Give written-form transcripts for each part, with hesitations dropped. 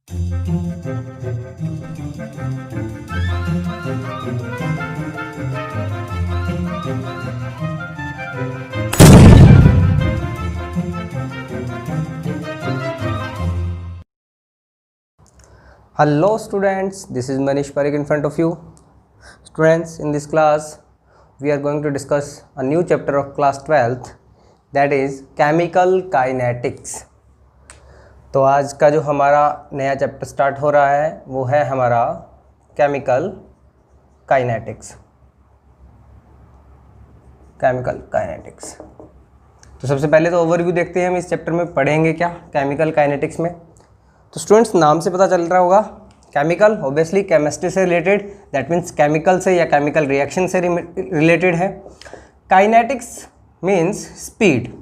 Hello students, this is Manish Parikh in front of you. Students, in this class we are going to discuss a new chapter of class 12th, that is chemical kinetics. तो आज का जो हमारा नया chapter start हो रहा है वो है हमारा केमिकल काइनेटिक्स। तो सबसे पहले तो ओवरव्यू देखते हैं हम इस चैप्टर में पढ़ेंगे क्या केमिकल काइनेटिक्स में। तो स्टूडेंट्स, नाम से पता चल रहा होगा केमिकल ऑब्वियसली केमिस्ट्री से रिलेटेड, दैट मीन्स केमिकल से या केमिकल रिएक्शन से रिलेटेड है। Kinetics means speed.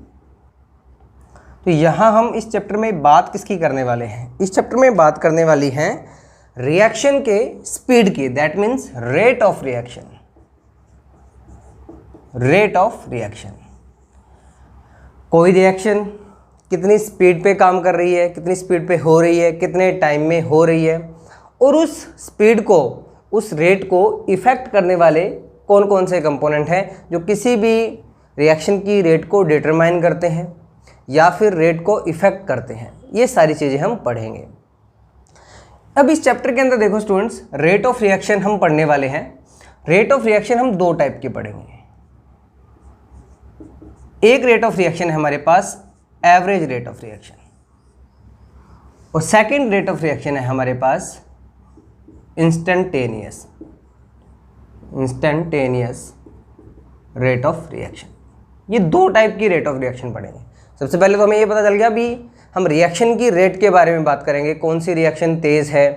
तो यहाँ हम इस चैप्टर में बात किसकी करने वाले हैं? इस चैप्टर में बात करने वाली हैं रिएक्शन के स्पीड की, that means rate of reaction. Rate of reaction, कोई रिएक्शन कितनी स्पीड पे काम कर रही है, कितनी स्पीड पे हो रही है, कितने टाइम में हो रही है, और उस स्पीड को, उस रेट को इफ़ेक्ट करने वाले कौन कौन से कंपोनेंट हैं जो किसी भी रिएक्शन की रेट को डिटरमाइन करते हैं या फिर रेट को इफ़ेक्ट करते हैं। ये सारी चीज़ें हम पढ़ेंगे। अब इस चैप्टर के अंदर देखो स्टूडेंट्स, रेट ऑफ रिएक्शन हम पढ़ने वाले हैं। रेट ऑफ रिएक्शन हम दो टाइप की पढ़ेंगे। एक रेट ऑफ रिएक्शन है हमारे पास एवरेज रेट ऑफ रिएक्शन, और सेकंड रेट ऑफ रिएक्शन है हमारे पास इंस्टेंटेनियस रेट ऑफ रिएक्शन। ये दो टाइप की रेट ऑफ रिएक्शन पढ़ेंगे। सबसे पहले तो हमें ये पता चल गया, अभी हम रिएक्शन की रेट के बारे में बात करेंगे। कौन सी रिएक्शन तेज़ है,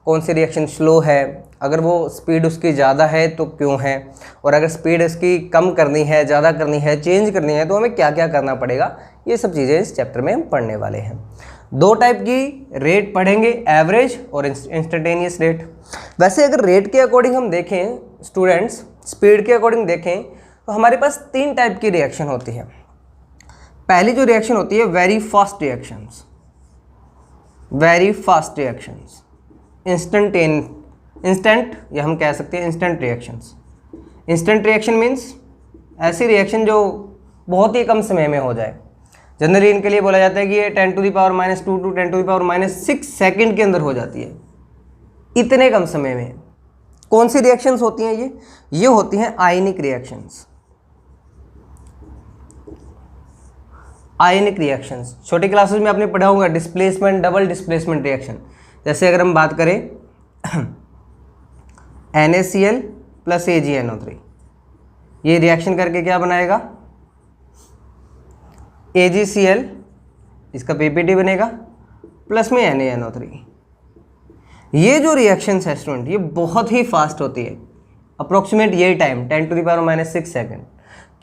कौन सी रिएक्शन स्लो है, अगर वो स्पीड उसकी ज़्यादा है तो क्यों है, और अगर स्पीड इसकी कम करनी है, ज़्यादा करनी है, चेंज करनी है तो हमें क्या क्या करना पड़ेगा। ये सब चीज़ें इस चैप्टर में हम पढ़ने वाले हैं। दो टाइप की रेट पढ़ेंगे, एवरेज और इंस्टेंटेनियस रेट। वैसे अगर रेट के अकॉर्डिंग हम देखें स्टूडेंट्स, स्पीड के अकॉर्डिंग देखें तो हमारे पास तीन टाइप की रिएक्शन होती है। पहली जो रिएक्शन होती है वेरी फास्ट रिएक्शंस, इंस्टेंट या हम कह सकते हैं instant reactions. Instant reaction means ऐसी रिएक्शन जो बहुत ही कम समय में हो जाए। जनरली इनके लिए बोला जाता है कि ये 10⁻² टू 10⁻6 सेकंड के अंदर हो जाती है, इतने कम समय में। कौन सी रिएक्शंस होती हैं ये होती हैं आयनिक रिएक्शंस। आयनिक रिएक्शंस छोटी क्लासेस में आपने पढ़ा होगा, डिस्प्लेसमेंट, डबल डिस्प्लेसमेंट रिएक्शन। जैसे अगर हम बात करें NaCl + AgNO3, ये रिएक्शन करके क्या बनाएगा? AgCl, इसका PPT बनेगा, प्लस में NaNO3। ये जो रिएक्शंस है स्टूडेंट, ये बहुत ही फास्ट होती है। अप्रोक्सीमेट यही टाइम 10⁻⁶ सेकेंड।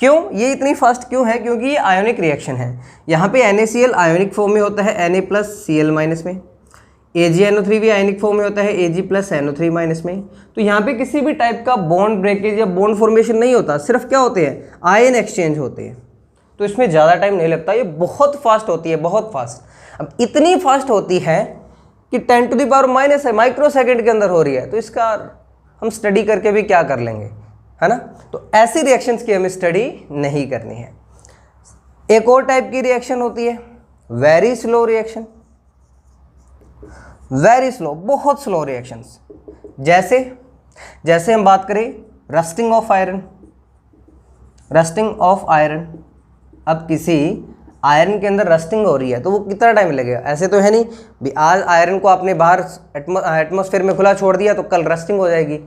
क्यों ये इतनी फास्ट क्यों है? क्योंकि ये आयोनिक रिएक्शन है। यहाँ पे NaCl आयोनिक फॉर्म में होता है Na + Cl- में, AgNO3 भी आयनिक फॉर्म में होता है Ag + NO3- में। तो यहाँ पे किसी भी टाइप का बॉन्ड ब्रेकेज या बॉन्ड फॉर्मेशन नहीं होता, सिर्फ क्या होते हैं, आयन एक्सचेंज होते हैं। तो इसमें ज़्यादा टाइम नहीं लगता, ये बहुत फास्ट होती है, बहुत फास्ट। अब इतनी फास्ट होती है कि 10⁻⁻ है, माइक्रो सेकेंड के अंदर हो रही है। तो इसका हम स्टडी करके भी क्या कर लेंगे, है ना। तो ऐसी रिएक्शंस की हमें स्टडी नहीं करनी है। एक और टाइप की रिएक्शन होती है very slow reaction. Very slow, बहुत स्लो रिएक्शंस। जैसे हम बात करें रस्टिंग ऑफ आयरन। अब किसी आयरन के अंदर रस्टिंग हो रही है तो वो कितना टाइम लगेगा? ऐसे तो है नहीं भी आज आयरन को आपने बाहर एटमॉस्फेयर में खुला छोड़ दिया तो कल रस्टिंग हो जाएगी।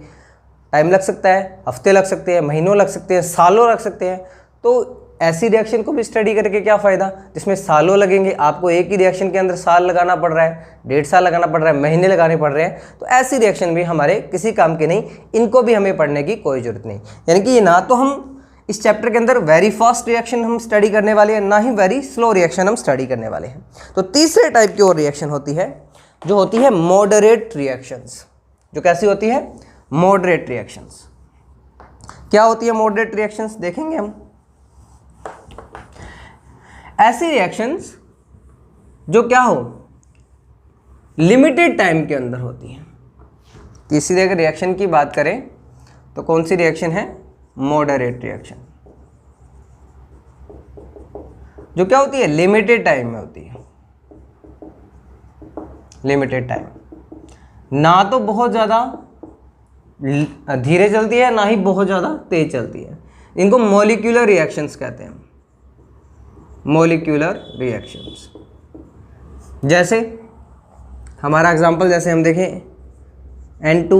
टाइम लग सकता है, हफ्ते लग सकते हैं, महीनों लग सकते हैं, सालों लग सकते हैं। तो ऐसी रिएक्शन को भी स्टडी करके क्या फ़ायदा, जिसमें सालों लगेंगे। आपको एक ही रिएक्शन के अंदर साल लगाना पड़ रहा है, 1.5 साल लगाना पड़ रहा है, महीने लगाने पड़ रहे हैं। तो ऐसी रिएक्शन भी हमारे किसी काम की नहीं, इनको भी हमें पढ़ने की कोई ज़रूरत नहीं। यानी कि ये ना तो हम इस चैप्टर के अंदर वेरी फास्ट रिएक्शन हम स्टडी करने वाले हैं, ना ही वेरी स्लो रिएक्शन हम स्टडी करने वाले हैं। तो तीसरे टाइप की और रिएक्शन होती है जो होती है मॉडरेट रिएक्शंस। जो कैसी होती है? Moderate reactions. क्या होती है मॉडरेट रिएक्शंस? देखेंगे हम। ऐसी रिएक्शंस जो क्या हो, लिमिटेड टाइम के अंदर होती है। तीसरी अगर रिएक्शन की बात करें तो कौन सी रिएक्शन है? मॉडरेट रिएक्शन, जो क्या होती है? लिमिटेड टाइम में होती है। लिमिटेड टाइम, ना तो बहुत ज़्यादा धीरे चलती है, ना ही बहुत ज़्यादा तेज चलती है। इनको मॉलिक्यूलर रिएक्शंस कहते हैं, मॉलिक्यूलर रिएक्शंस। जैसे हमारा एग्जांपल जैसे हम देखें N2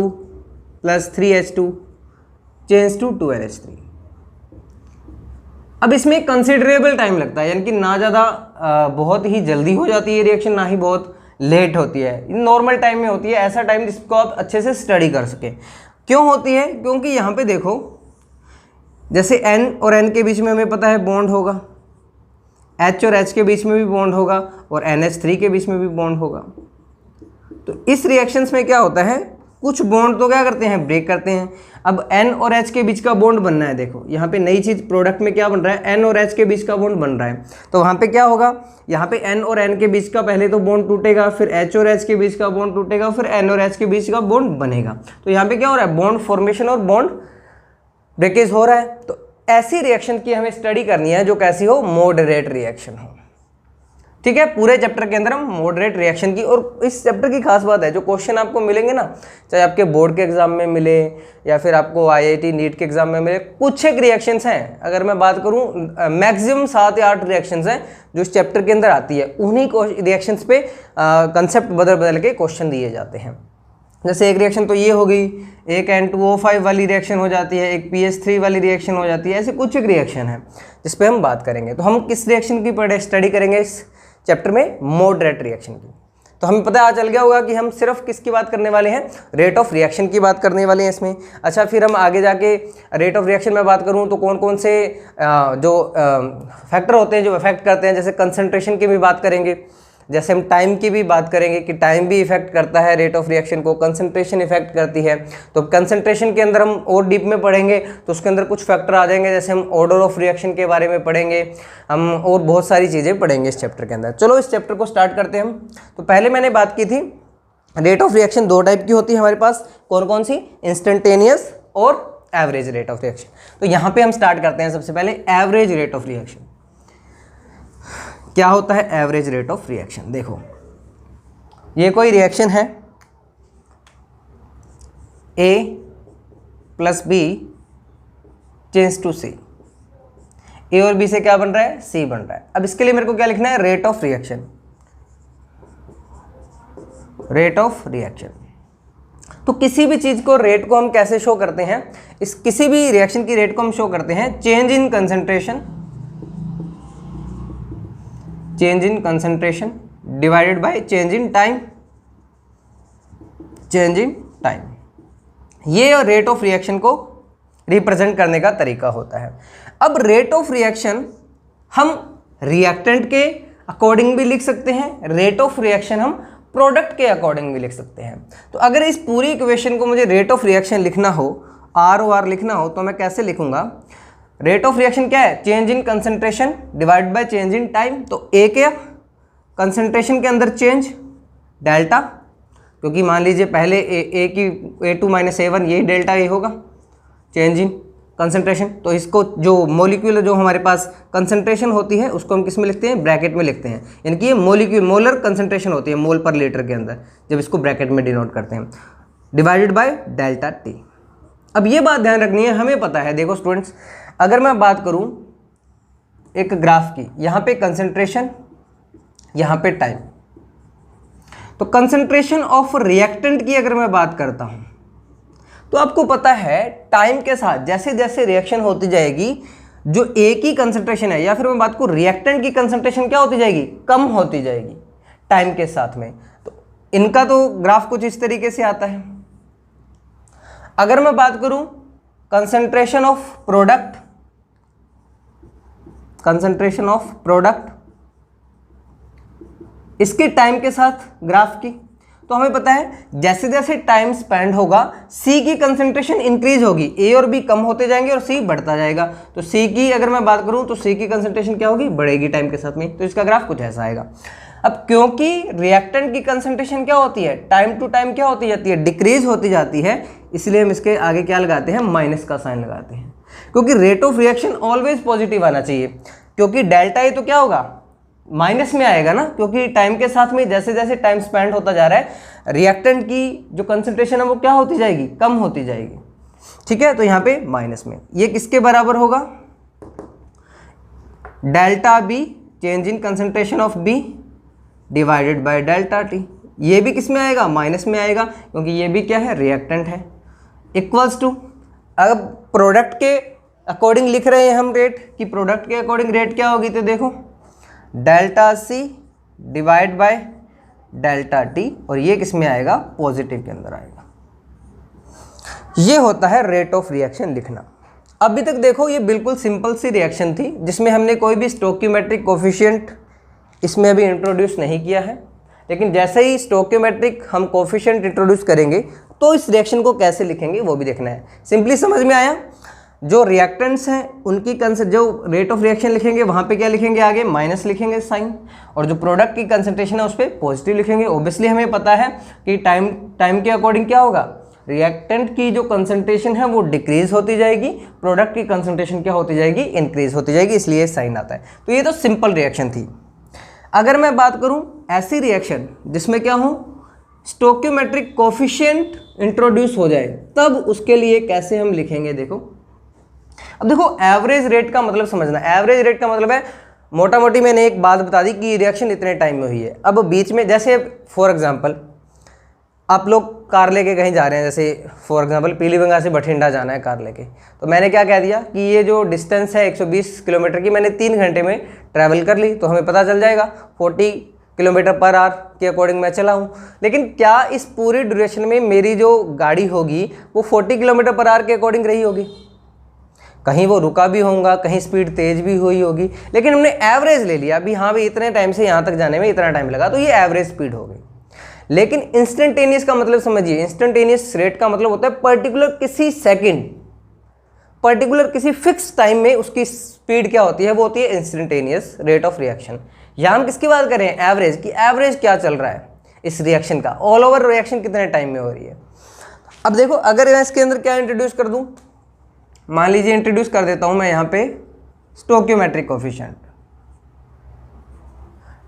+ 3H2 change to 2NH3। अब इसमें कंसिडरेबल टाइम लगता है, यानी कि ना ज़्यादा बहुत ही जल्दी हो जाती है रिएक्शन, ना ही बहुत लेट होती है, नॉर्मल टाइम में होती है। ऐसा टाइम जिसको आप अच्छे से स्टडी कर सके। क्यों होती है? क्योंकि यहाँ पे देखो, जैसे N और N के बीच में हमें पता है बॉन्ड होगा, H और H के बीच में भी बॉन्ड होगा, और NH3 के बीच में भी बॉन्ड होगा। तो इस रिएक्शंस में क्या होता है, कुछ बॉन्ड तो क्या करते हैं? ब्रेक करते हैं। अब N और H के बीच का बॉन्ड बनना है, देखो यहाँ पे नई चीज़ प्रोडक्ट में क्या बन रहा है? N और H के बीच का बॉन्ड बन रहा है। तो वहाँ पे क्या होगा? यहाँ पे N और N के बीच का पहले तो बॉन्ड टूटेगा, फिर H और H के बीच का बॉन्ड टूटेगा, फिर N और H के बीच का बॉन्ड बनेगा। तो यहाँ पे क्या हो रहा है? बॉन्ड फॉर्मेशन और बॉन्ड ब्रेकेज हो रहा है। तो ऐसी रिएक्शन की हमें स्टडी करनी है जो कैसी हो? मॉडरेट रिएक्शन हो। ठीक है, पूरे चैप्टर के अंदर हम मॉडरेट रिएक्शन की, और इस चैप्टर की खास बात है, जो क्वेश्चन आपको मिलेंगे ना, चाहे आपके बोर्ड के एग्जाम में मिले या फिर आपको IIT नीट के एग्जाम में मिले, कुछ एक रिएक्शंस हैं। अगर मैं बात करूं, मैक्सिमम 7 या 8 रिएक्शंस हैं जो इस चैप्टर के अंदर आती है। उन्हीं रिएक्शंस पे कंसेप्ट बदल बदल के क्वेश्चन दिए जाते हैं। जैसे एक रिएक्शन तो ये हो गई, एक N2O5 वाली रिएक्शन हो जाती है, एक PH3 वाली रिएक्शन हो जाती है। ऐसे कुछ एक रिएक्शन है जिस पे हम बात करेंगे। तो हम किस रिएक्शन की स्टडी करेंगे इस चैप्टर में? मॉडरेट रिएक्शन की। तो हमें पता चल गया होगा कि हम सिर्फ किसकी बात करने वाले हैं? रेट ऑफ रिएक्शन की बात करने वाले हैं इसमें। अच्छा, फिर हम आगे जाके रेट ऑफ रिएक्शन में बात करूं तो कौन कौन से जो फैक्टर होते हैं जो इफेक्ट करते हैं, जैसे कंसंट्रेशन की भी बात करेंगे, जैसे हम टाइम की भी बात करेंगे कि टाइम भी इफेक्ट करता है रेट ऑफ रिएक्शन को, कंसंट्रेशन इफेक्ट करती है। तो कंसंट्रेशन के अंदर हम और डीप में पढ़ेंगे तो उसके अंदर कुछ फैक्टर आ जाएंगे, जैसे हम ऑर्डर ऑफ रिएक्शन के बारे में पढ़ेंगे, हम और बहुत सारी चीज़ें पढ़ेंगे इस चैप्टर के अंदर। चलो इस चैप्टर को स्टार्ट करते हैं हम। तो पहले मैंने बात की थी रेट ऑफ रिएक्शन 2 टाइप की होती है हमारे पास। कौन कौन सी? इंस्टेंटेनियस और एवरेज रेट ऑफ रिएक्शन। तो यहाँ पे हम स्टार्ट करते हैं सबसे पहले एवरेज रेट ऑफ रिएक्शन। क्या होता है एवरेज रेट ऑफ रिएक्शन? देखो, ये कोई रिएक्शन है, A + B change to C। A और B से क्या बन रहा है? C बन रहा है। अब इसके लिए मेरे को क्या लिखना है? Rate of reaction. Rate of reaction. तो किसी भी चीज को रेट को हम कैसे शो करते हैं? इस किसी भी रिएक्शन की रेट को हम शो करते हैं change in concentration, change in concentration divided by change in time, change in time. ये रेट ऑफ रिएक्शन को रिप्रेजेंट करने का तरीका होता है। अब रेट ऑफ रिएक्शन हम रिएक्टेंट के अकॉर्डिंग भी लिख सकते हैं, रेट ऑफ रिएक्शन हम प्रोडक्ट के अकॉर्डिंग भी लिख सकते हैं। तो अगर इस पूरी इक्वेशन को मुझे रेट ऑफ रिएक्शन लिखना हो, ROR लिखना हो, तो मैं कैसे लिखूंगा? रेट ऑफ रिएक्शन क्या है? Change in concentration divide by change in time. तो ए क्या? कंसंट्रेशन के अंदर चेंज डेल्टा, क्योंकि मान लीजिए पहले ए की A2 - A1 यही डेल्टा ए होगा, चेंज इन कंसंट्रेशन। तो इसको जो मॉलिक्यूल जो हमारे पास कंसंट्रेशन होती है उसको हम किस में लिखते हैं? ब्रैकेट में लिखते हैं, यानी कि ये मॉलिक्यूल मोलर कंसंट्रेशन होती है मोल पर लीटर के अंदर, जब इसको ब्रैकेट में डिनोट करते हैं, डिवाइडेड बाय डेल्टा टी। अब ये बात ध्यान रखनी है, हमें पता है, देखो स्टूडेंट्स, अगर मैं बात करूं एक ग्राफ की, यहाँ पे कंसंट्रेशन, यहाँ पे टाइम, तो कंसंट्रेशन ऑफ रिएक्टेंट की अगर मैं बात करता हूं तो आपको पता है टाइम के साथ जैसे जैसे रिएक्शन होती जाएगी, जो ए की कंसंट्रेशन है या फिर मैं बात करूं रिएक्टेंट की कंसंट्रेशन क्या होती जाएगी? कम होती जाएगी टाइम के साथ में। तो इनका तो ग्राफ कुछ इस तरीके से आता है। अगर मैं बात करूं concentration of product, concentration of product इसके टाइम के साथ ग्राफ की, तो हमें पता है जैसे जैसे टाइम स्पेंड होगा सी की कंसंट्रेशन इंक्रीज होगी, ए और बी कम होते जाएंगे और सी बढ़ता जाएगा। तो सी की अगर मैं बात करूं तो सी की कंसंट्रेशन क्या होगी? बढ़ेगी टाइम के साथ में। तो इसका ग्राफ कुछ ऐसा आएगा। अब क्योंकि रिएक्टेंट की कंसंट्रेशन क्या होती है, टाइम टू टाइम क्या होती जाती है, डिक्रीज होती जाती है, इसलिए हम इसके आगे क्या लगाते हैं, माइनस का साइन लगाते हैं, क्योंकि rate of reaction always positive आना चाहिए, क्योंकि डेल्टा ए तो क्या होगा, माइनस में आएगा ना, क्योंकि टाइम के साथ में जैसे जैसे टाइम स्पेंड होता जा रहा है रिएक्टेंट की जो कंसंट्रेशन है वो क्या होती जाएगी, कम होती जाएगी। ठीक है, तो यहाँ पे माइनस में ये किसके बराबर होगा, delta B change in concentration of B divided by delta T. ये भी किस में आएगा, माइनस में आएगा, क्योंकि ये भी क्या है, रिएक्टेंट है। इक्वल्स टू, अब प्रोडक्ट के अकॉर्डिंग लिख रहे हैं हम रेट, कि प्रोडक्ट के अकॉर्डिंग रेट क्या होगी, तो देखो delta C divide by delta T, और ये किस में आएगा, पॉजिटिव के अंदर आएगा। ये होता है रेट ऑफ रिएक्शन लिखना। अभी तक देखो ये बिल्कुल सिंपल सी रिएक्शन थी, जिसमें हमने कोई भी स्टोइकियोमेट्रिक कोफिशिएंट इसमें अभी इंट्रोड्यूस नहीं किया है, लेकिन जैसे ही स्टोइकियोमेट्रिक हम कोफिशिएंट इंट्रोड्यूस करेंगे तो इस रिएक्शन को कैसे लिखेंगे वो भी देखना है। सिंपली समझ में आया, जो रिएक्टेंट्स हैं उनकी जो रेट ऑफ रिएक्शन लिखेंगे वहाँ पे क्या लिखेंगे, आगे माइनस लिखेंगे साइन, और जो प्रोडक्ट की कंसंट्रेशन है उस पर पॉजिटिव लिखेंगे। ओब्वियसली हमें पता है कि टाइम के अकॉर्डिंग क्या होगा, रिएक्टेंट की जो कंसंट्रेशन है वो डिक्रीज होती जाएगी, प्रोडक्ट की कंसंट्रेशन क्या होती जाएगी, इंक्रीज होती जाएगी, इसलिए साइन आता है। तो ये तो सिंपल रिएक्शन थी। अगर मैं बात करूं ऐसी रिएक्शन जिसमें क्या हो, स्टोइकियोमेट्रिक कोफिशिएंट इंट्रोड्यूस हो जाए, तब उसके लिए कैसे हम लिखेंगे, देखो अब देखो एवरेज रेट का मतलब समझना। एवरेज रेट का मतलब है, मोटा मोटी मैंने एक बात बता दी कि रिएक्शन इतने टाइम में हुई है। अब बीच में जैसे फॉर एग्जांपल आप लोग कार लेके कहीं जा रहे हैं, जैसे फॉर एग्जांपल पीलीभंगा से बठिंडा जाना है कार लेके, तो मैंने क्या कह दिया कि ये जो डिस्टेंस है 120 किलोमीटर की, मैंने 3 घंटे में ट्रैवल कर ली, तो हमें पता चल जाएगा 40 किलोमीटर पर आवर के अकॉर्डिंग मैं चला हूँ। लेकिन क्या इस पूरी ड्यूरेशन में मेरी जो गाड़ी होगी वो 40 किलोमीटर पर आवर के अकॉर्डिंग रही होगी, कहीं वो रुका भी होगा, कहीं स्पीड तेज भी हुई होगी, लेकिन हमने एवरेज ले लिया अभी, हाँ भाई इतने टाइम से यहाँ तक जाने में इतना टाइम लगा, तो ये एवरेज स्पीड हो गई। लेकिन इंस्टेंटेनियस का मतलब समझिए, इंस्टेंटेनियस रेट का मतलब होता है पर्टिकुलर किसी सेकंड, पर्टिकुलर किसी फिक्स टाइम में उसकी स्पीड क्या होती है, वो होती है इंस्टेंटेनियस रेट ऑफ रिएक्शन। यहाँ हम किसकी बात करें, एवरेज की। एवरेज क्या चल रहा है इस रिएक्शन का, ऑल ओवर रिएक्शन कितने टाइम में हो रही है। अब देखो अगर मैं इसके अंदर क्या इंट्रोड्यूस कर दूं, मान लीजिए इंट्रोड्यूस कर देता हूं मैं यहाँ पे stoichiometric coefficient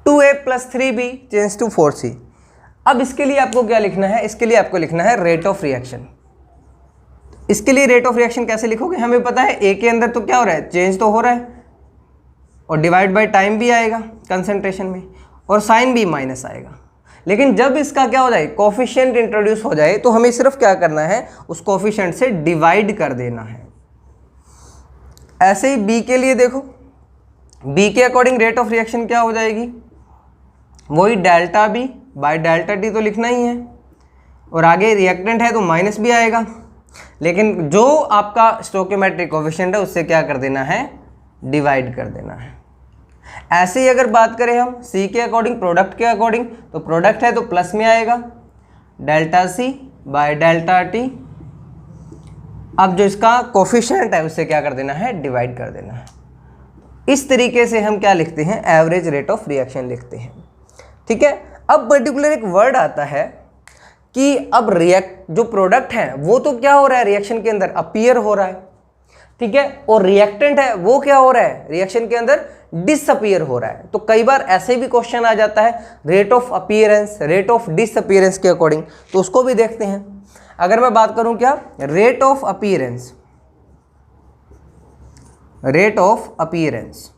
2a + 3b change to 4c। अब इसके लिए आपको क्या लिखना है, इसके लिए आपको लिखना है रेट ऑफ रिएक्शन। इसके लिए रेट ऑफ रिएक्शन कैसे लिखोगे, हमें पता है ए के अंदर तो क्या हो रहा है, चेंज तो हो रहा है, और डिवाइड बाय टाइम भी आएगा कंसंट्रेशन में, और साइन भी माइनस आएगा। लेकिन जब इसका क्या हो जाए, कोफिशिएंट इंट्रोड्यूस हो जाए, तो हमें सिर्फ क्या करना है, उस कोफिशिएंट से डिवाइड कर देना है। ऐसे ही बी के लिए देखो, बी के अकॉर्डिंग रेट ऑफ रिएक्शन क्या हो जाएगी, वही delta B by delta T तो लिखना ही है, और आगे रिएक्टेंट है तो माइनस भी आएगा, लेकिन जो आपका स्टोइकियोमेट्रिक कोफिशिएंट है उससे क्या कर देना है, डिवाइड कर देना है। ऐसे ही अगर बात करें हम सी के अकॉर्डिंग, प्रोडक्ट के अकॉर्डिंग, तो प्रोडक्ट है तो प्लस में आएगा delta C by delta T. अब जो इसका कोफिशिएंट है उससे क्या कर देना है, डिवाइड कर देना है। इस तरीके से हम क्या लिखते हैं, एवरेज रेट ऑफ रिएक्शन लिखते हैं। ठीक है, अब पर्टिकुलर एक वर्ड आता है कि अब जो प्रोडक्ट है वो तो क्या हो रहा है, रिएक्शन के अंदर अपीयर हो रहा है, ठीक है, और रिएक्टेंट है वो क्या हो रहा है, रिएक्शन के अंदर डिसअपीयर हो रहा है। तो कई बार ऐसे भी क्वेश्चन आ जाता है rate of appearance, rate of disappearance के अकॉर्डिंग, तो उसको भी देखते हैं। अगर मैं बात करूं क्या, rate of appearance, rate of appearance.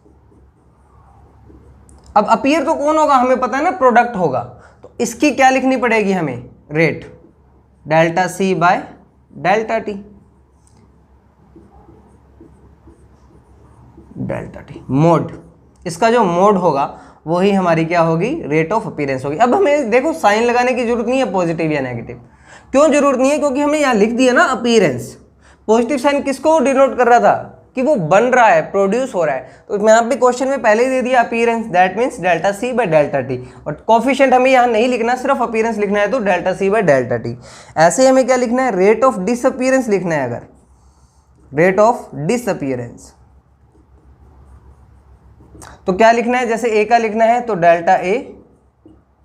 अब अपीयर तो कौन होगा, हमें पता है ना, प्रोडक्ट होगा, तो इसकी क्या लिखनी पड़ेगी हमें, rate delta C by delta T, delta T mode, इसका जो मोड होगा वही हमारी क्या होगी, रेट ऑफ अपीयरेंस होगी। अब हमें देखो साइन लगाने की जरूरत नहीं है पॉजिटिव या नेगेटिव, क्यों जरूरत नहीं है, क्योंकि हमने यहाँ लिख दिया ना अपीयरेंस। पॉजिटिव साइन किसको डिनोट कर रहा था, कि वो बन रहा है, प्रोड्यूस हो रहा है, तो मैं यहाँ पे क्वेश्चन में पहले ही दे दिया appearance, that means delta C by delta T, और कोफिशिएंट हमें यहाँ नहीं लिखना, सिर्फ अपीयरेंस लिखना है, तो delta C by delta T. ऐसे हमें क्या लिखना है, रेट ऑफ डिसअपीयरेंस लिखना है। अगर रेट ऑफ डिसअपीयरेंस तो क्या लिखना है, जैसे ए का लिखना है तो delta A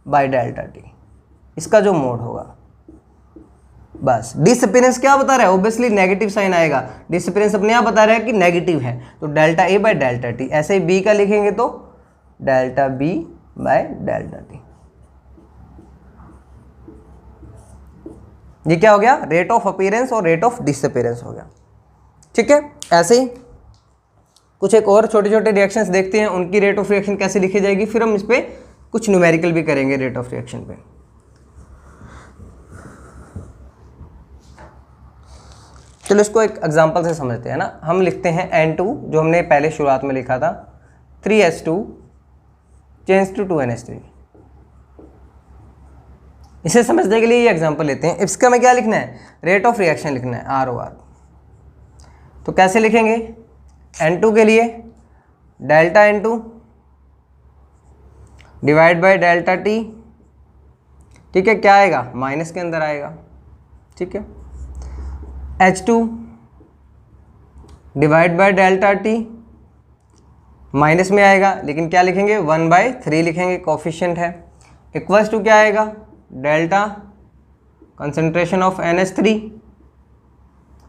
by delta T, इसका जो मोड होगा। बस डिसअपीयरेंस क्या बता रहा है, ऑब्वियसली नेगेटिव साइन आएगा, डिसअपीयरेंस अपने आप बता रहा है कि नेगेटिव है, तो delta A by delta T. ऐसे ही बी का लिखेंगे तो delta B by delta T. ये क्या हो गया, रेट ऑफ अपीयरेंस और रेट ऑफ डिसअपीयरेंस हो गया। ठीक है, ऐसे ही कुछ एक और छोटे छोटे रिएक्शंस देखते हैं, उनकी रेट ऑफ रिएक्शन कैसे लिखी जाएगी, फिर हम इस पर कुछ न्यूमेरिकल भी करेंगे रेट ऑफ रिएक्शन पे। चलो इसको एक एग्जांपल से समझते हैं ना। हम लिखते हैं N2, जो हमने पहले शुरुआत में लिखा था, 3H2 चेंज टू 2NH3। इसे समझने के लिए ये एग्जांपल लेते हैं। इसका में क्या लिखना है, रेट ऑफ रिएक्शन लिखना है, ROR। तो कैसे लिखेंगे, N2 के लिए delta N2 divide by delta T। ठीक है, क्या आएगा, माइनस के अंदर आएगा। ठीक है, H2 divide by delta T minus में आएगा, लेकिन क्या लिखेंगे, 1/3 लिखेंगे, कोफिशिएंट है। इक्वल्स टू क्या आएगा, delta concentration of NH3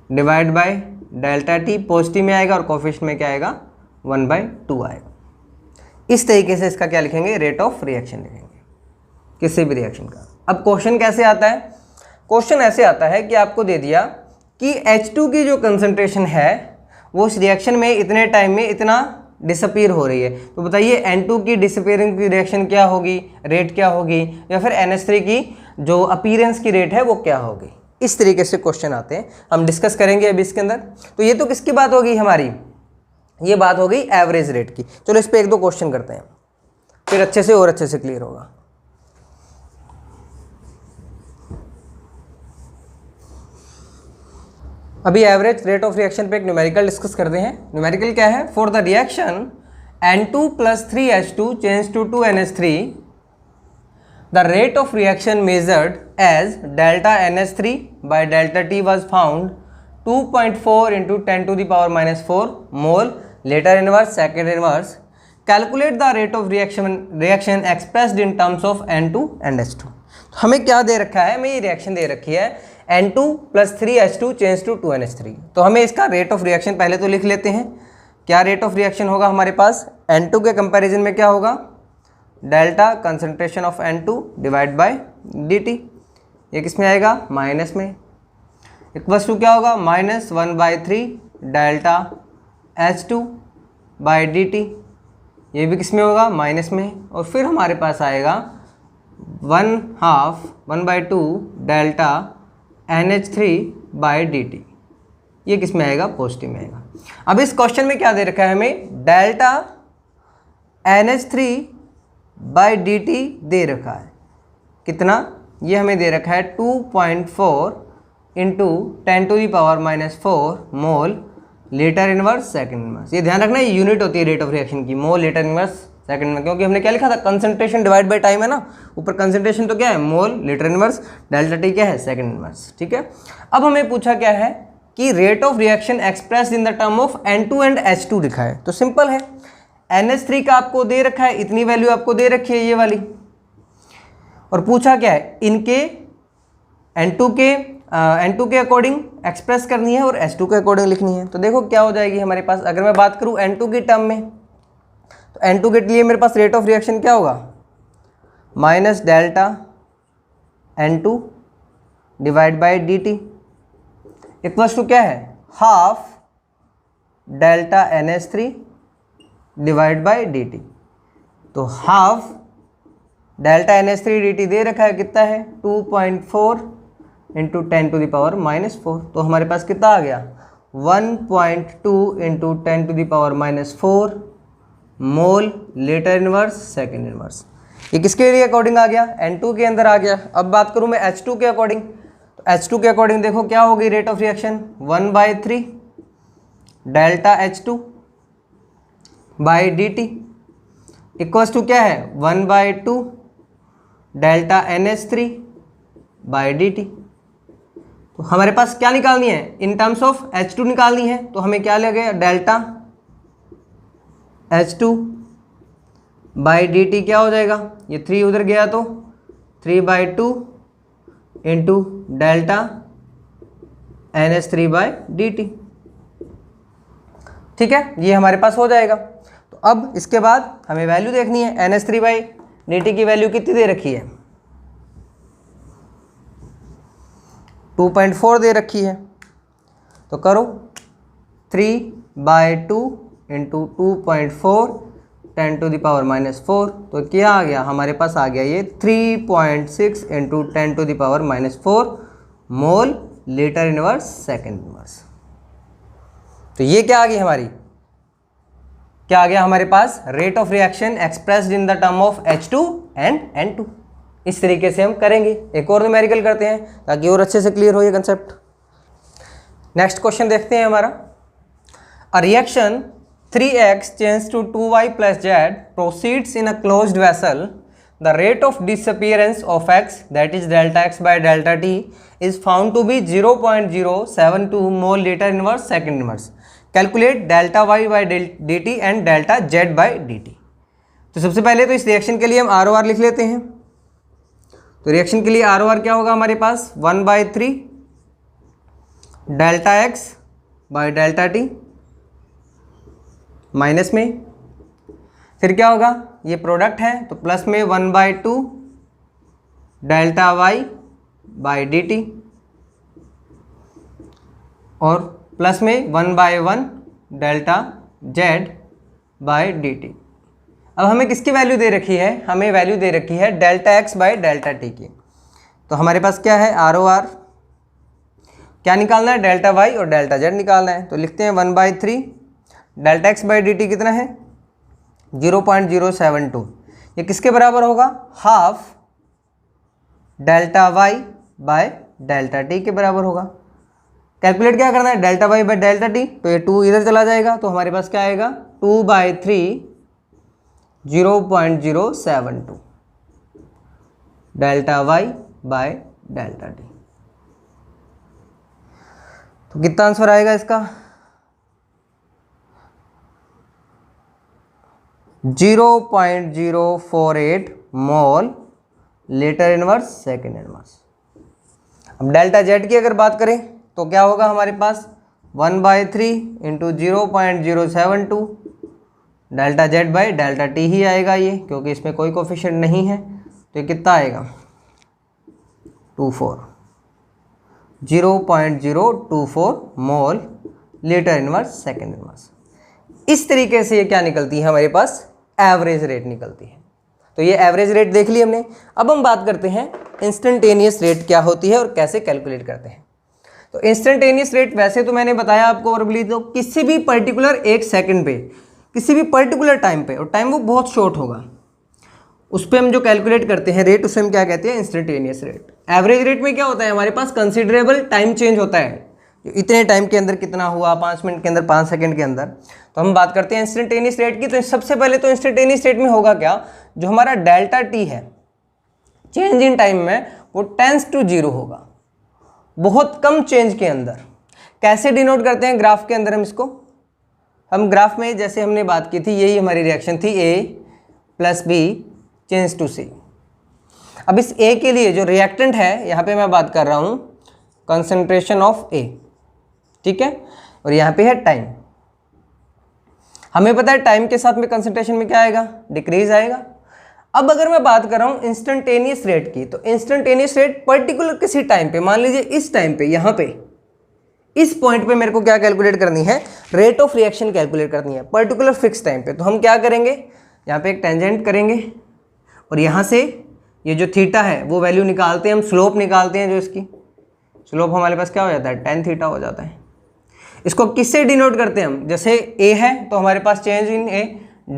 divide by delta T, positive में आएगा और कोफिशिएंट में क्या आएगा, 1/2 आएगा। इस तरीके से इसका क्या लिखेंगे, रेट ऑफ रिएक्शन लिखेंगे किसी भी रिएक्शन का। अब क्वेश्चन कैसे आता है, क्वेश्चन ऐसे आता है कि आपको दे दिया कि H2 की जो कंसंट्रेशन है वो इस रिएक्शन में इतने टाइम में इतना डिसअपीयर हो रही है, तो बताइए N2 की डिसअपीयरेंस की रिएक्शन क्या होगी, रेट क्या होगी, या फिर NH3 की जो अपीयरेंस की रेट है वो क्या होगी। इस तरीके से क्वेश्चन आते हैं, हम डिस्कस करेंगे अभी इसके अंदर। तो ये तो किसकी बात होगी हमारी, ये बात हो गई एवरेज रेट की। चलो इस पर एक दो क्वेश्चन करते हैं, फिर अच्छे से और अच्छे से क्लियर होगा। अभी एवरेज रेट ऑफ रिएक्शन पे एक न्यूमेरिकल डिस्कस करते हैं। न्यूमेरिकल क्या है, for the reaction N2 + 3H2 change to 2NH3 the rate of reaction measured as delta NH3 by delta T was found 2.4 × 10⁻⁻4 mole litre inverse second inverse. Calculate the rate of reaction expressed in terms of N2 and H2। हमें क्या दे रखा है, हमें ये reaction दे रखी है N2 + 3H2 change to 2NH3। तो हमें इसका रेट ऑफ रिएक्शन पहले तो लिख लेते हैं। क्या रेट ऑफ रिएक्शन होगा हमारे पास, N2 के कंपैरिजन में क्या होगा, delta concentration of N2 divide by dt। ये किस में आएगा, माइनस में। इक्वल्स टू क्या होगा, -1/3 डेल्टा H2 बाय dt। ये भी किस में होगा, माइनस में। और फिर हमारे पास आएगा 1/2 डेल्टा NH3 बाय dt। ये किस में आएगा, पॉजिटिव में आएगा। अब इस क्वेश्चन में क्या दे रखा है हमें, डेल्टा NH3 बाय dt दे रखा है, कितना, ये हमें दे रखा है 2.4 × 10⁻⁻4 मोल लीटर इनवर्स सेकंड इनवर्स। ये ध्यान रखना, ये यूनिट होती है रेट ऑफ रिएक्शन की, मोल लीटर इनवर्स सेकंड में, क्योंकि हमने क्या लिखा था, कंसंट्रेशन डिवाइड बाय टाइम है ना, ऊपर कंसंट्रेशन तो क्या है, मोल लीटर इनवर्स, डेल्टा टी क्या है, सेकंड इनवर्स। ठीक है, अब हमें पूछा क्या है कि rate of reaction expressed in the term of N2 and H2 लिखा है। तो सिंपल है, NH3 का आपको दे रखा है, इतनी वैल्यू आपको दे रखी है ये वाली, और पूछा क्या है, इनके N2 के अकॉर्डिंग एक्सप्रेस करनी है और H2 के अकॉर्डिंग लिखनी है। तो देखो क्या हो जाएगी हमारे पास, अगर मैं बात करूँ N2 की टर्म में, तो N2 के लिए मेरे पास रेट ऑफ रिएक्शन क्या होगा, minus delta N2 divide by dt equals to क्या है, half delta NH3 divide by dt। तो हाफ डेल्टा NH3 dt दे रखा है, कितना है, 2.4 × 10⁻⁻4। तो हमारे पास कितना आ गया, 1.2 × 10⁻⁴ मोल लीटर इनवर्स सेकेंड इनवर्स। ये किसके लिए अकॉर्डिंग आ गया, N2 के अंदर आ गया। अब बात करूं मैं H2 के अकॉर्डिंग, तो H2 के अकॉर्डिंग देखो क्या होगी rate of reaction, 1/3 delta H2 by dt equals to क्या है, 1/2 डेल्टा NH3 बाय dt। तो हमारे पास क्या निकालनी है, इन टर्म्स ऑफ H2 निकालनी है। तो हमें क्या लगेगा, डेल्टा H2 बाय dt क्या हो जाएगा, ये 3 उधर गया तो 3/2 इंटू डेल्टा NH3/dt। ठीक है, ये हमारे पास हो जाएगा। तो अब इसके बाद हमें वैल्यू देखनी है। NH3/dt की वैल्यू कितनी दे रखी है? 2.4 दे रखी है। तो करो 3/2 इंटू 2.4 10⁻⁻⁴। तो क्या आ गया हमारे पास? आ गया ये 3.6 इंटू 10⁻⁻⁴ मोल लीटर इनवर्स सेकेंड इनवर्स। तो ये क्या आ गई हमारी? क्या आ गया हमारे पास? Rate of reaction expressed in the term of H2 and N2। इस तरीके से हम करेंगे। एक और न्यूमेरिकल करते हैं ताकि और अच्छे से क्लियर हो ये कंसेप्ट। नेक्स्ट क्वेश्चन देखते हैं हमारा। A reaction 3x change to 2y plus z proceeds in a closed vessel. The rate of disappearance of x, that is delta x by delta t, is found to be 0.072 mole liter inverse second inverse. Calculate delta y by dt and delta z by dt. तो सबसे पहले तो इस reaction के लिए हम ROR लिख लेते हैं। तो रिएक्शन के लिए ROR क्या होगा हमारे पास? 1/3 delta x by delta t minus में, फिर क्या होगा? ये प्रोडक्ट है तो प्लस में 1/2 डेल्टा y बाई dt और प्लस में 1/1 डेल्टा z बाई dt। अब हमें किसकी वैल्यू दे रखी है? हमें वैल्यू दे रखी है delta x by delta t की। तो हमारे पास क्या है? ROR क्या निकालना है? डेल्टा y और डेल्टा z निकालना है। तो लिखते हैं 1/3 डेल्टा x बाई dt कितना है? 0.072। ये किसके बराबर होगा? Half delta y by delta t के बराबर होगा। कैलकुलेट क्या करना है? Delta y by delta t। तो ये 2 इधर चला जाएगा तो हमारे पास क्या आएगा? 2/3 0.072 delta y by delta t। तो कितना आंसर आएगा इसका? 0.048 mole litre inverse second inverse. अब डेल्टा जेड की अगर बात करें तो क्या होगा हमारे पास? 1/3 into 0.072 delta Z by delta T ही आएगा ये, क्योंकि इसमें कोई कोफिशिएंट नहीं है। तो ये कितना आएगा? 0.024 मोल लीटर इनवर्स सेकेंड इनवर्स। इस तरीके से ये क्या निकलती है हमारे पास? एवरेज रेट निकलती है। तो ये एवरेज रेट देख ली हमने। अब हम बात करते हैं इंस्टेंटेनियस रेट क्या होती है और कैसे कैलकुलेट करते हैं। तो इंस्टेंटेनियस रेट वैसे तो मैंने बताया आपको वर्बली, तो किसी भी पर्टिकुलर एक सेकंड पे, किसी भी पर्टिकुलर टाइम पे, और टाइम वो बहुत शॉर्ट होगा, उस पर हम जो कैलकुलेट करते हैं रेट, उसे हम क्या कहते हैं? Instantaneous rate. एवरेज रेट में क्या होता है? हमारे पास कंसिडरेबल टाइम चेंज होता है। इतने टाइम के अंदर कितना हुआ, 5 मिनट के अंदर, 5 सेकंड के अंदर। तो हम बात करते हैं इंस्टेंटेनियस रेट की। तो सबसे पहले तो इंस्टेंटेनियस रेट में होगा क्या? जो हमारा डेल्टा टी है चेंज इन टाइम में, वो टेंस टू 0 होगा, बहुत कम चेंज के अंदर। कैसे डिनोट करते हैं ग्राफ के अंदर हम इसको? हम ग्राफ में जैसे हमने बात की थी, यही हमारी रिएक्शन थी, A plus B change to C। अब इस A के लिए जो रिएक्टेंट है, यहाँ पे मैं बात कर रहा हूँ कंसंट्रेशन ऑफ A, ठीक है, और यहाँ पे है टाइम। हमें पता है टाइम के साथ में कंसंट्रेशन में क्या आएगा? डिक्रीज आएगा। अब अगर मैं बात कर रहा हूँ इंस्टेंटेनियस रेट की, तो इंस्टेंटेनियस रेट पर्टिकुलर किसी टाइम पे, मान लीजिए इस टाइम पे, यहाँ पे इस पॉइंट पे मेरे को क्या कैलकुलेट करनी है? रेट ऑफ रिएक्शन कैलकुलेट करनी है पर्टिकुलर फिक्स टाइम पे। तो हम क्या करेंगे? यहाँ पे एक टेंजेंट करेंगे और यहाँ से ये जो थीटा है वो वैल्यू निकालते हैं हम, स्लोप निकालते हैं। जो इसकी स्लोप हमारे पास क्या हो जाता है? tan थीटा हो जाता है। इसको किससे डिनोट करते हैं हम? जैसे A है तो हमारे पास change in A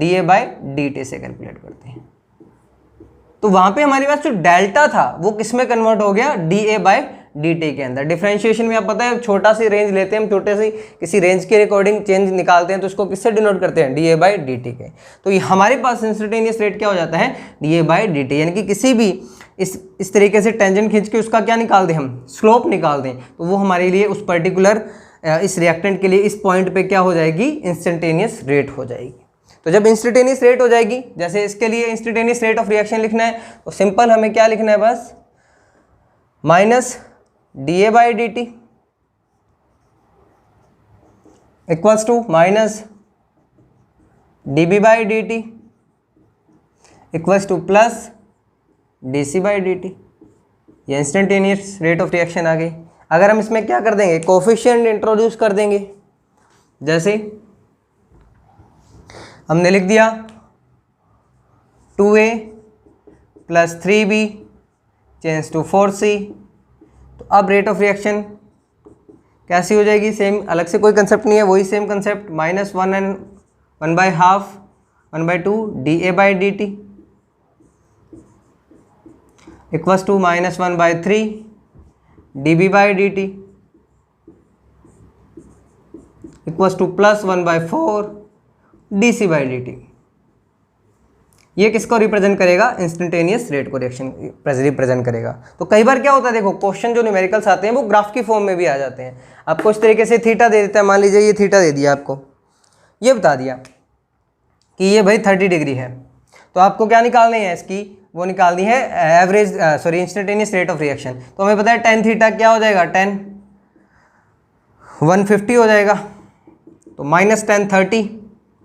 dA by dt से कैलकुलेट करते हैं। तो वहाँ पे हमारे पास जो डेल्टा था वो किस में कन्वर्ट हो गया? dA बाई dt के अंदर। डिफरेंशिएशन में आप पता है छोटा सी रेंज लेते हैं हम, छोटे से किसी रेंज के अकॉर्डिंग चेंज निकालते हैं, तो इसको किससे डिनोट करते हैं? dA बाई dt के। तो ये हमारे पास इंस्टेंटेनियस रेट क्या हो जाता है? dA बाई dt, यानी कि किसी भी इस तरीके से टेंजेंट खींच के उसका क्या निकाल दें हम? स्लोप निकाल दें, तो वो हमारे लिए उस पर्टिकुलर इस रिएक्टेंट के लिए इस पॉइंट पे क्या हो जाएगी? इंस्टेंटेनियस रेट हो जाएगी। तो जब इंस्टेंटेनियस रेट हो जाएगी, जैसे इसके लिए इंस्टेंटेनियस रेट ऑफ रिएक्शन लिखना है तो सिंपल हमें क्या लिखना है, बस minus dA by dt equals to minus dB by dt equals to plus dC by dt। ये इंस्टेंटेनियस रेट ऑफ रिएक्शन आ गई। अगर हम इसमें क्या कर देंगे, कोफिशिएंट इंट्रोड्यूस कर देंगे, जैसे हमने लिख दिया 2A plus 3B change to 4C, तो अब रेट ऑफ रिएक्शन कैसी हो जाएगी, सेम, अलग से कोई कंसेप्ट नहीं है, वही same concept, minus 1/2 1/2 dA by dt equals to minus 1/3 dB by dt equals to plus 1/4 dC by dt। ये किसको रिप्रेजेंट करेगा, इंस्टेंटेनियस रेट को रिएक्शन रिप्रेजेंट करेगा। तो कई बार क्या होता है, देखो क्वेश्चन जो न्यूमेरिकल्स आते हैं वो ग्राफ की फॉर्म में भी आ जाते हैं। आपको इस तरीके से थीटा दे देता है, मान लीजिए ये थीटा दे दिया आपको, ये बता दिया कि ये भाई 30 डिग्री है, तो आपको क्या निकालनी है इसकी, वो निकालनी है average instantaneous rate of reaction. तो हमें पता है tan थीटा क्या हो जाएगा, tan 150 हो जाएगा, तो माइनस tan 30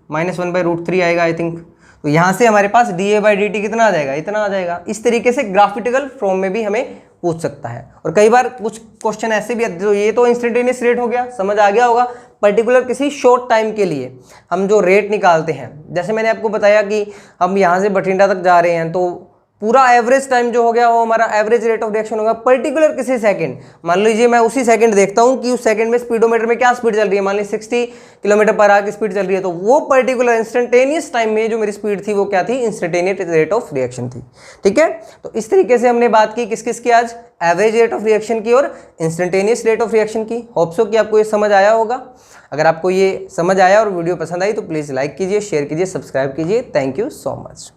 माइनस 1/√3 आएगा आई थिंक। तो यहाँ से हमारे पास dA बाई dt कितना आ जाएगा, इतना आ जाएगा। इस तरीके से ग्राफिकल फॉर्म में भी हमें पूछ सकता है। और कई बार कुछ क्वेश्चन ऐसे भी, तो ये तो इंस्टेंटेनियस रेट हो गया, समझ आ गया होगा। पर्टिकुलर किसी शॉर्ट टाइम के लिए हम जो रेट निकालते हैं, जैसे मैंने आपको बताया कि हम यहाँ से बठिंडा तक जा रहे हैं, तो पूरा एवरेज टाइम जो हो गया वो हमारा एवरेज रेट ऑफ रिएक्शन होगा पर्टिकुलर किसी सेकंड। मान लीजिए मैं उसी सेकंड देखता हूँ कि उस सेकंड में स्पीडोमीटर में क्या स्पीड चल रही है, मान लीजिए 60 किलोमीटर पर आवर की स्पीड चल रही है, तो वो पर्टिकुलर इंस्टेंटेनियस टाइम में जो मेरी स्पीड थी वो क्या थी, इंस्टेंटेनियस रेट ऑफ रिएक्शन थी। ठीक है, तो इस तरीके से हमने बात की किस किस की, आज एवरेज रेट ऑफ रिएक्शन की और इंस्टेंटेनियस रेट ऑफ रिएक्शन की। होप सो कि आपको ये समझ आया होगा। अगर आपको ये समझ आया और वीडियो पसंद आई तो प्लीज़ लाइक कीजिए, शेयर कीजिए, सब्सक्राइब कीजिए। Thank you so much.